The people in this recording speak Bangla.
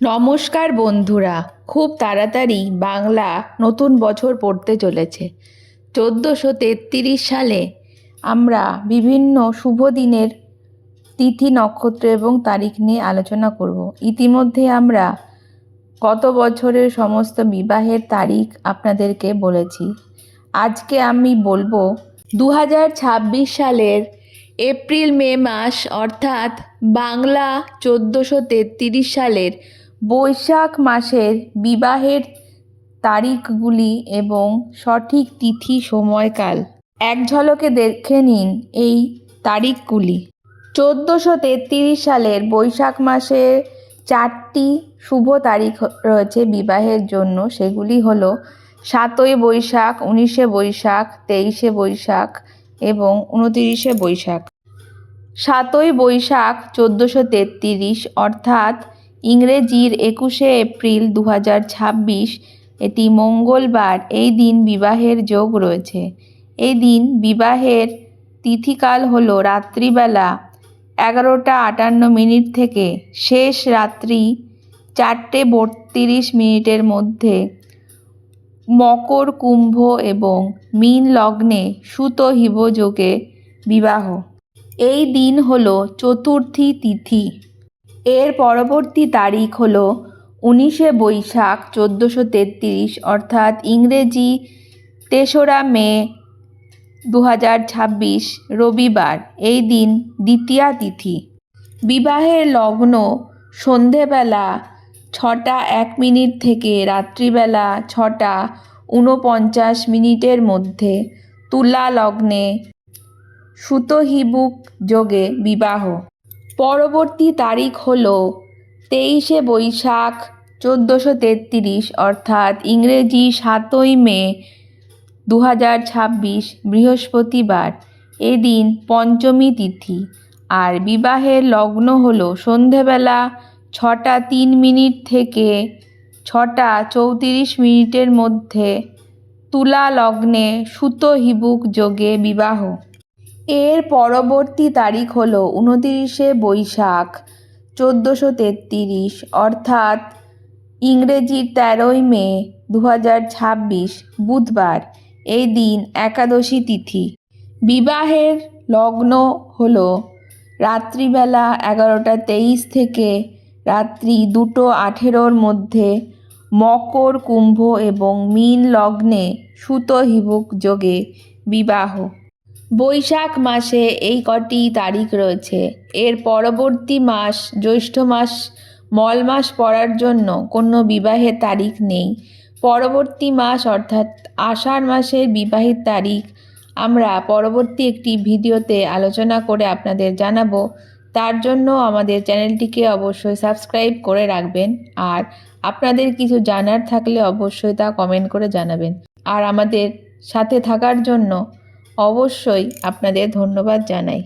নমস্কার বন্ধুরা, খুব তাড়াতাড়ি বাংলা নতুন বছর পড়তে চলেছে। 1433 সালে আমরা বিভিন্ন শুভ দিনের তিথি, নক্ষত্র এবং তারিখ নিয়ে আলোচনা করব। ইতিমধ্যে আমরা গত বছরের সমস্ত বিবাহের তারিখ আপনাদেরকে বলেছি। আজকে আমি বলবো 2026 সালের এপ্রিল মে মাস অর্থাৎ বাংলা 1433 সালের বৈশাখ মাসের বিবাহের তারিখগুলি এবং সঠিক তিথি সময়কাল এক ঝলকে দেখে নিন। এই তারিখগুলি 1433 সালের বৈশাখ মাসে 4টি শুভ তারিখ রয়েছে বিবাহের জন্য। সেগুলি হলো 7ই বৈশাখ, 19শে বৈশাখ, 23শে বৈশাখ এবং 29শে বৈশাখ। 7ই বৈশাখ 1433 অর্থাৎ ইংরেজির 21শে এপ্রিল 2026, এটি মঙ্গলবার। এই দিন বিবাহের যোগ রয়েছে। এই দিন বিবাহের তিথিকাল হলো রাত্রিবেলা 11টা 58 থেকে শেষ রাত্রি 4টে 32 মধ্যে মকর, কুম্ভ এবং মীন লগ্নে সুত হিব যোগে বিবাহ। এই দিন হলো চতুর্থী তিথি। এর পরবর্তী তারিখ হলো 19শে বৈশাখ 1433 অর্থাৎ ইংরেজি 3রা মে 2026 রবিবার। এই দিন দ্বিতীয়া তিথি। বিবাহের লগ্ন সন্ধেবেলা 6টা 1 থেকে রাত্রিবেলা 6টা 49 মধ্যে তুলা লগ্নে সুতহিবুক যোগে বিবাহ। পরবর্তী তারিখ হল 23শে বৈশাখ 1433 অর্থাৎ ইংরেজি 7ই মে 2026 বৃহস্পতিবার। এদিন পঞ্চমী তিথি। আর বিবাহের লগ্ন হলো সন্ধেবেলা 6টা 3 থেকে 6টা 34 মধ্যে তুলা লগ্নে সুতহিবুক যোগে বিবাহ। এর পরবর্তী তারিখ হলো 29শে বৈশাখ 1433 অর্থাৎ ইংরেজি 13ই মে 2026 বুধবার। এই দিন একাদশী তিথি। বিবাহের লগ্ন হলো রাত্রিবেলা 11টা 23 থেকে রাত্রি 2টো 18 মধ্যে মকর, কুম্ভ এবং মীন লগ্নে সুতহিবুক যোগে বিবাহ। বৈশাখ মাসে এই কটি তারিখ রয়েছে। এর পরবর্তী মাস জ্যৈষ্ঠ মাস, মল মাস পড়ার জন্য কোনো বিবাহের তারিখ নেই। পরবর্তী মাস অর্থাৎ আষাঢ় মাসের বিবাহের তারিখ আমরা পরবর্তী একটি ভিডিওতে আলোচনা করে আপনাদের জানাবো। তার জন্য আমাদের চ্যানেলটিকে অবশ্যই সাবস্ক্রাইব করে রাখবেন। আর আপনাদের কিছু জানার থাকলে অবশ্যই তা কমেন্ট করে জানাবেন। আর আমাদের সাথে থাকার জন্য অবশ্যই আপনাদের ধন্যবাদ জানাই।